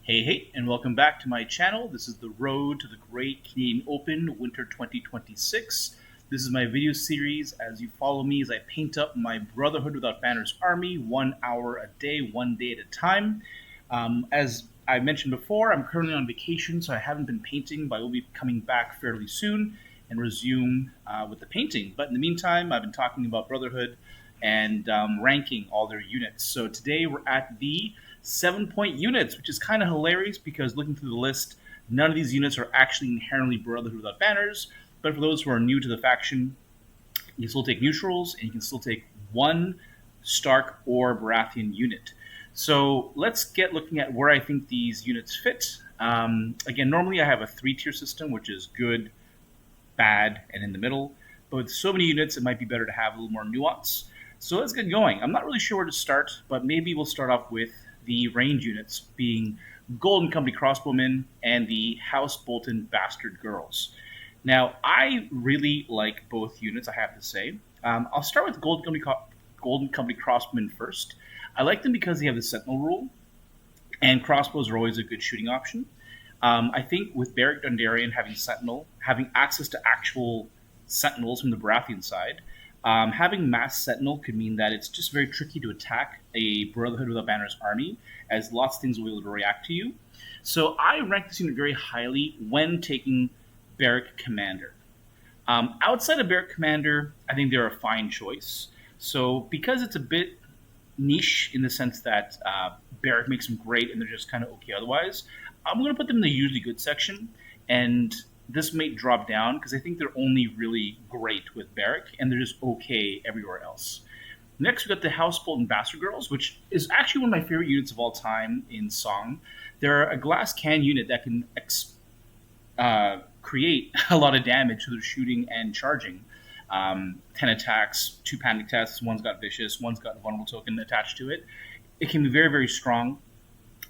Hey, and welcome back to my channel. This is the Road to the Great Canadian Open Winter 2026. This is my video series as you follow me as I paint up my Brotherhood Without Banners army 1 hour a day, 1 day at a time. As I mentioned before, I'm currently on vacation, so I haven't been painting, but I will be coming back fairly soon and resume with the painting. But in the meantime, I've been talking about Brotherhood and ranking all their units. So today we're at the 7 point units, which is kind of hilarious because looking through the list, none of these units are actually inherently Brotherhood Without Banners. But for those who are new to the faction, you can still take neutrals and you can still take one Stark or Baratheon unit. So let's get looking at where I think these units fit. Again, normally I have a 3 tier system, which is good, bad, and in the middle. But with so many units, it might be better to have a little more nuance. So let's get going. I'm not really sure where to start, but maybe we'll start off with the range units, being Golden Company Crossbowmen and the House Bolton Bastard Girls. Now, I really like both units, I have to say. I'll start with Golden Company Crossbowmen first. I like them because they have the Sentinel rule, and crossbows are always a good shooting option. I think with Beric Dondarrion having Sentinel, having access to actual Sentinels from the Baratheon side, having Mass Sentinel could mean that it's just very tricky to attack a Brotherhood Without Banners army, as lots of things will be able to react to you. So I rank this unit very highly when taking Beric Commander. Outside of Beric Commander, I think they're a fine choice. So because it's a bit niche in the sense that Beric makes them great and they're just kind of okay otherwise, I'm going to put them in the usually good section, and this may drop down because I think they're only really great with Beric and they're just okay everywhere else. Next, we got the House Bolton Bastard Girls, which is actually one of my favorite units of all time in Song. They're a glass can unit that can create a lot of damage through shooting and charging. 10 attacks, 2 panic tests, one's got Vicious, one's got a Vulnerable Token attached to it. It can be very, very strong.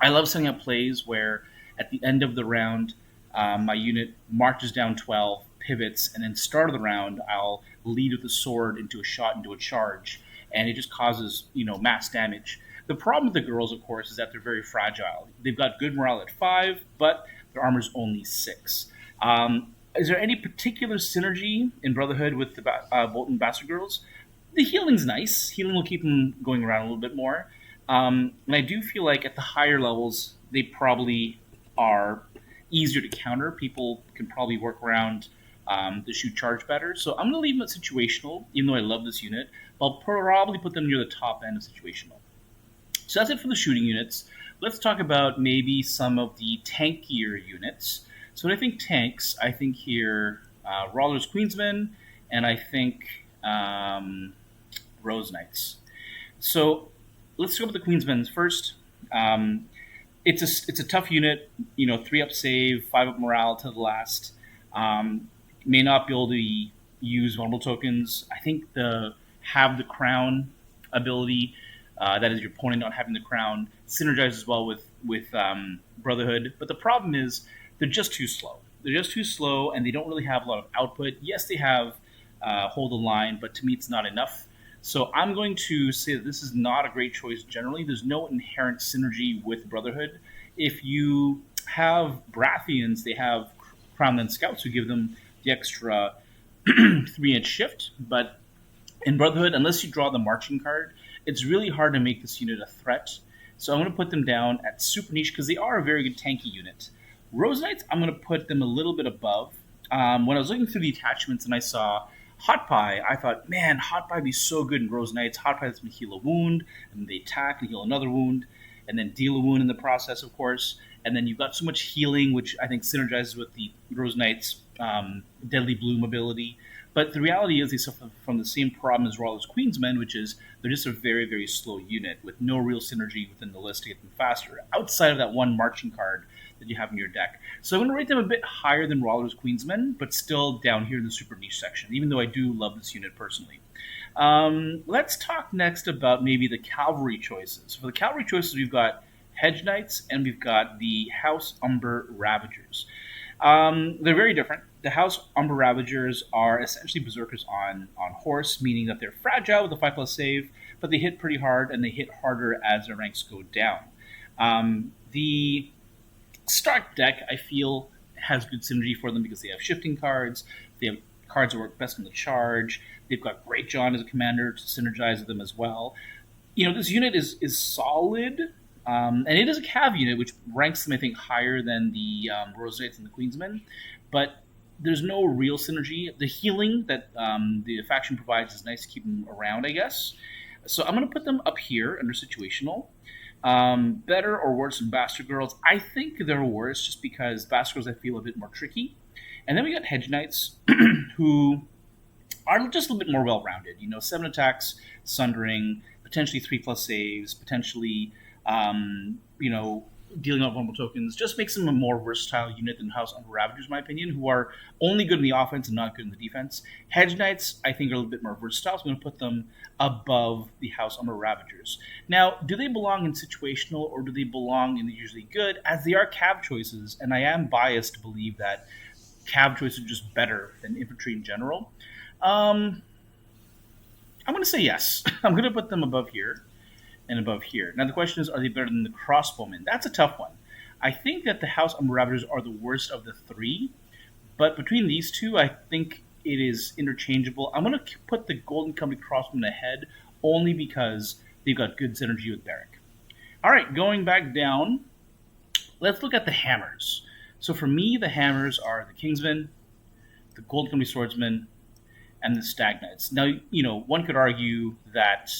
I love setting up plays where at the end of the round, my unit marches down 12, pivots, and then start of the round, I'll lead with the sword into a shot, into a charge, and it just causes, mass damage. The problem with the girls, of course, is that they're very fragile. They've got good morale at 5, but their armor's only 6. Is there any particular synergy in Brotherhood with the Bolton Bastard Girls? The healing's nice. Healing will keep them going around a little bit more. And I do feel like at the higher levels, they probably are easier to counter. People can probably work around the shoot charge better. So I'm going to leave them at situational, even though I love this unit. I'll probably put them near the top end of situational. So that's it for the shooting units. Let's talk about maybe some of the tankier units. So when I think tanks, I think here Rawler's Queensmen, and I think Rose Knights. So let's go with the Queensmen first. It's a tough unit, 3-up save, 5-up morale to the last. May not be able to use vulnerable tokens. I think the have the crown ability, that is your opponent not having the crown, synergizes well with Brotherhood. But the problem is they're just too slow. They're just too slow, and they don't really have a lot of output. Yes, they have hold the line, but to me it's not enough. So I'm going to say that this is not a great choice generally. There's no inherent synergy with Brotherhood. If you have Baratheons, they have Crownland Scouts who give them the extra 3-inch shift. But in Brotherhood, unless you draw the marching card, it's really hard to make this unit a threat. So I'm going to put them down at super niche because they are a very good tanky unit. Rose Knights, I'm going to put them a little bit above. When I was looking through the attachments and I saw Hot Pie, I thought, man, Hot Pie would be so good in Rose Knights. Hot Pie lets me heal a wound, and they attack and heal another wound, and then deal a wound in the process, of course. And then you've got so much healing, which I think synergizes with the Rose Knights' Deadly Bloom ability. But the reality is they suffer from the same problem as Rawler's Queensmen, which is they're just a very, very slow unit with no real synergy within the list to get them faster, outside of that one marching card that you have in your deck. So I'm going to rate them a bit higher than Rawler's Queensmen, but still down here in the super niche section, even though I do love this unit personally. Let's talk next about maybe the cavalry choices. For the cavalry choices, we've got Hedge Knights and we've got the House Umber Ravagers. They're very different. The House Umber Ravagers are essentially berserkers on horse, meaning that they're fragile with a 5+ save, but they hit pretty hard and they hit harder as their ranks go down. The Start deck, I feel, has good synergy for them because they have shifting cards, they have cards that work best in the charge, they've got Great John as a commander to synergize with them as well. This unit is solid, and it is a cav unit, which ranks them, I think, higher than the Rose Knights and the Queensmen, but there's no real synergy. The healing that the faction provides is nice to keep them around, I guess. So I'm going to put them up here under situational. Better or worse than Bastard Girls? I think they're worse just because Bastard Girls I feel a bit more tricky. And then we got Hedge Knights, who are just a little bit more well-rounded. 7 attacks, Sundering, potentially 3+ saves, potentially, dealing out vulnerable tokens. Just makes them a more versatile unit than House Umber Ravagers, in my opinion, who are only good in the offense and not good in the defense. Hedge Knights, I think, are a little bit more versatile, so I'm going to put them above the House Umber Ravagers. Now, do they belong in situational or do they belong in the usually good? As they are cav choices, and I am biased to believe that cav choices are just better than infantry in general. I'm going to say yes. I'm going to put them above here and above here. Now the question is, are they better than the Crossbowmen? That's a tough one. I think that the House Umber Ravagers are the worst of the three, but between these two, I think it is interchangeable. I'm going to put the Golden Company Crossbowmen ahead only because they've got good synergy with Barrack. All right, going back down, let's look at the hammers. So for me, the hammers are the Kingsmen, the Golden Company Swordsmen, and the Stag Knights. Now, one could argue that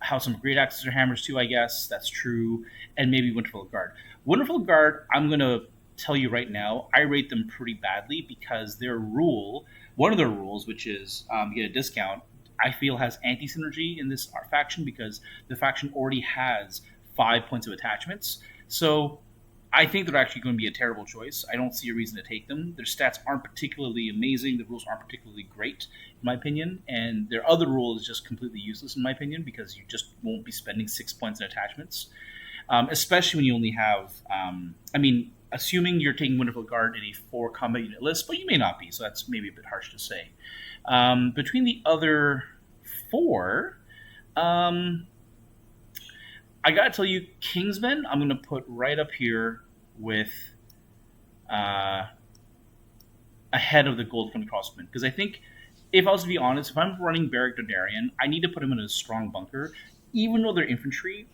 House of Great Axes are hammers too, I guess. That's true. And maybe Winterfell Guard. Winterfell Guard, I'm going to tell you right now, I rate them pretty badly because one of their rules, which is get a discount, I feel has anti-synergy in this faction because the faction already has 5 points of attachments. So I think they're actually going to be a terrible choice. I don't see a reason to take them. Their stats aren't particularly amazing. The rules aren't particularly great, in my opinion. And their other rule is just completely useless, in my opinion, because you just won't be spending 6 points in attachments. Especially when you only have, assuming you're taking Winterfell Guard in a 4 combat unit list, but you may not be, so that's maybe a bit harsh to say. Between the other 4, I gotta tell you, Kingsmen, I'm gonna put right up here with ahead of the Gold Company Crossbowmen, because I think, if I was to be honest, if I'm running Barrack Dondarrion, I need to put them in a strong bunker. Even though they're infantry,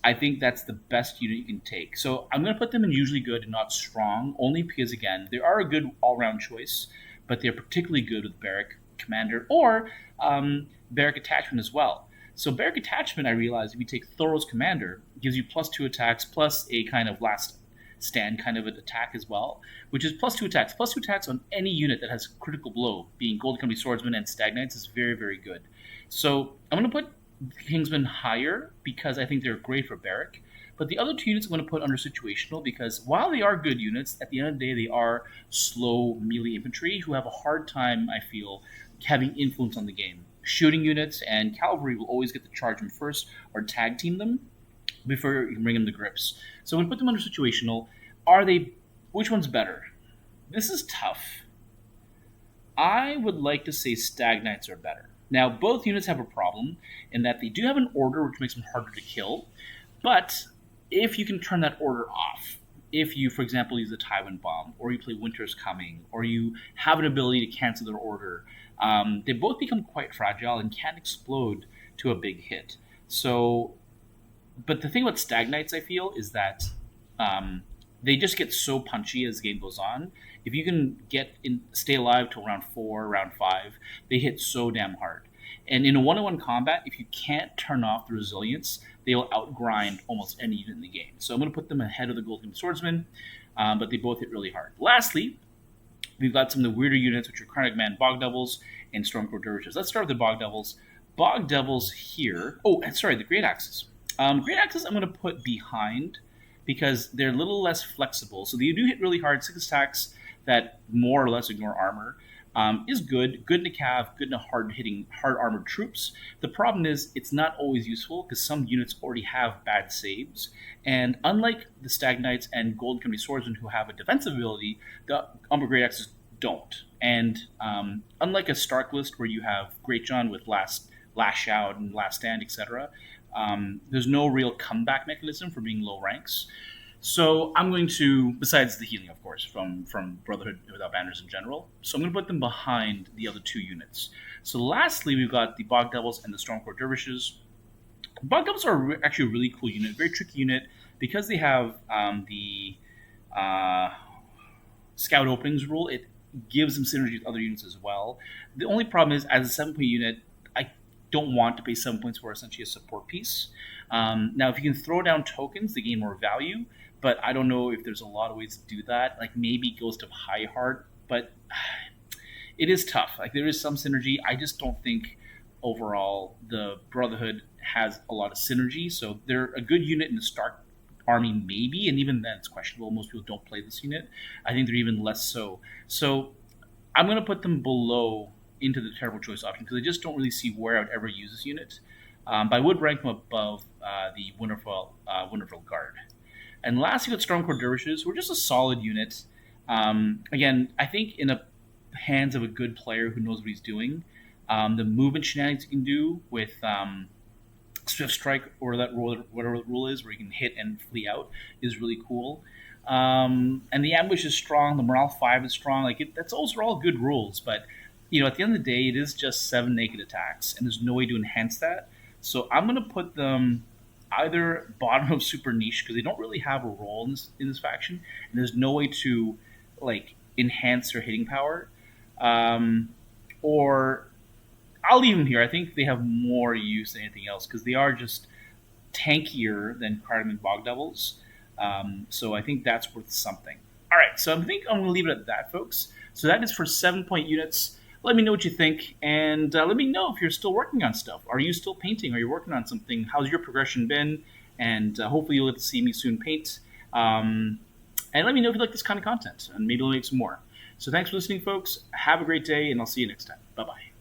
I think that's the best unit you can take. So I'm gonna put them in usually good and not strong, only because, again, they are a good all-round choice, but they're particularly good with Barrack Commander or Barrack Attachment as well. So Barrack Attachment, I realized, if you take Thoros Commander, gives you +2 attacks, plus a kind of last stand kind of an attack as well, which is +2 attacks. +2 attacks on any unit that has critical blow, being Gold Company Swordsmen and Stag Knights, is very, very good. So I'm going to put Kingsmen higher because I think they're great for Barrack. But the other 2 units I'm going to put under situational because while they are good units, at the end of the day, they are slow melee infantry who have a hard time, I feel, having influence on the game. Shooting units and cavalry will always get to charge them first or tag team them before you can bring them to grips. So when we put them under situational, which one's better? This is tough. I would like to say Stag Knights are better. Now, both units have a problem in that they do have an order which makes them harder to kill, but if you can turn that order off, if you, for example, use the Tywin Bomb, or you play Winter's Coming, or you have an ability to cancel their order, they both become quite fragile and can explode to a big hit. So, but the thing about Stag Knights, I feel, is that they just get so punchy as the game goes on. If you can stay alive till round 4, round 5, they hit so damn hard. And in a one-on-one combat, if you can't turn off the resilience, they'll outgrind almost any unit in the game. So I'm going to put them ahead of the Golden Swordsman, but they both hit really hard. Lastly, we've got some of the weirder units, which are Karnak Man Bog Devils and Stormcore Dervishes. Let's start with the Bog Devils. Bog Devils here. Oh, and sorry, the Great Axes. Great Axes I'm going to put behind because they're a little less flexible. So they do hit really hard, 6 attacks that more or less ignore armor. Is good in a cav, good in a hard-hitting, hard-armored troops. The problem is it's not always useful because some units already have bad saves. And unlike the Stag Knights and Gold Company Swordsmen who have a defensive ability, the Umber Great Axes don't. And unlike a Stark list where you have Great John with Lash Out and Last Stand, etc., there's no real comeback mechanism for being low ranks. So I'm going to, besides the healing, of course, from Brotherhood Without Banners in general. So I'm going to put them behind the other two units. So lastly, we've got the Bog Devils and the Stormcore Dervishes. Bog Devils are actually a really cool unit, very tricky unit because they have the uh, Scout Openings rule. It gives them synergy with other units as well. The only problem is, as a 7-point unit, I don't want to pay 7 points for essentially a support piece. Now, if you can throw down tokens, they gain more value, but I don't know if there's a lot of ways to do that. Like maybe Ghost of High Heart, but it is tough. Like there is some synergy. I just don't think overall the Brotherhood has a lot of synergy. So they're a good unit in the Stark army, maybe, and even then it's questionable. Most people don't play this unit. I think they're even less so. So I'm going to put them below into the terrible choice option because I just don't really see where I would ever use this unit. But I would rank them above the Winterfell Guard. And lastly, with Stormcore Dervishes, we're just a solid unit. Again, I think in the hands of a good player who knows what he's doing, the movement shenanigans you can do with Swift Strike or that rule, whatever the rule is, where you can hit and flee out, is really cool. And the ambush is strong. The morale 5 is strong. That's also all good rules, but at the end of the day, it is just 7 naked attacks, and there's no way to enhance that. So I'm going to put them either bottom of super niche because they don't really have a role in this faction, and there's no way to enhance their hitting power, or I'll leave them here. I think they have more use than anything else because they are just tankier than Cardamom Bog Devils. So I think that's worth something. All right, so I think I'm going to leave it at that, folks. So that is for 7-point units. Let me know what you think, and let me know if you're still working on stuff. Are you still painting? Are you working on something? How's your progression been? And hopefully you'll get to see me soon paint. And let me know if you like this kind of content, and maybe I'll make some more. So thanks for listening, folks. Have a great day, and I'll see you next time. Bye-bye.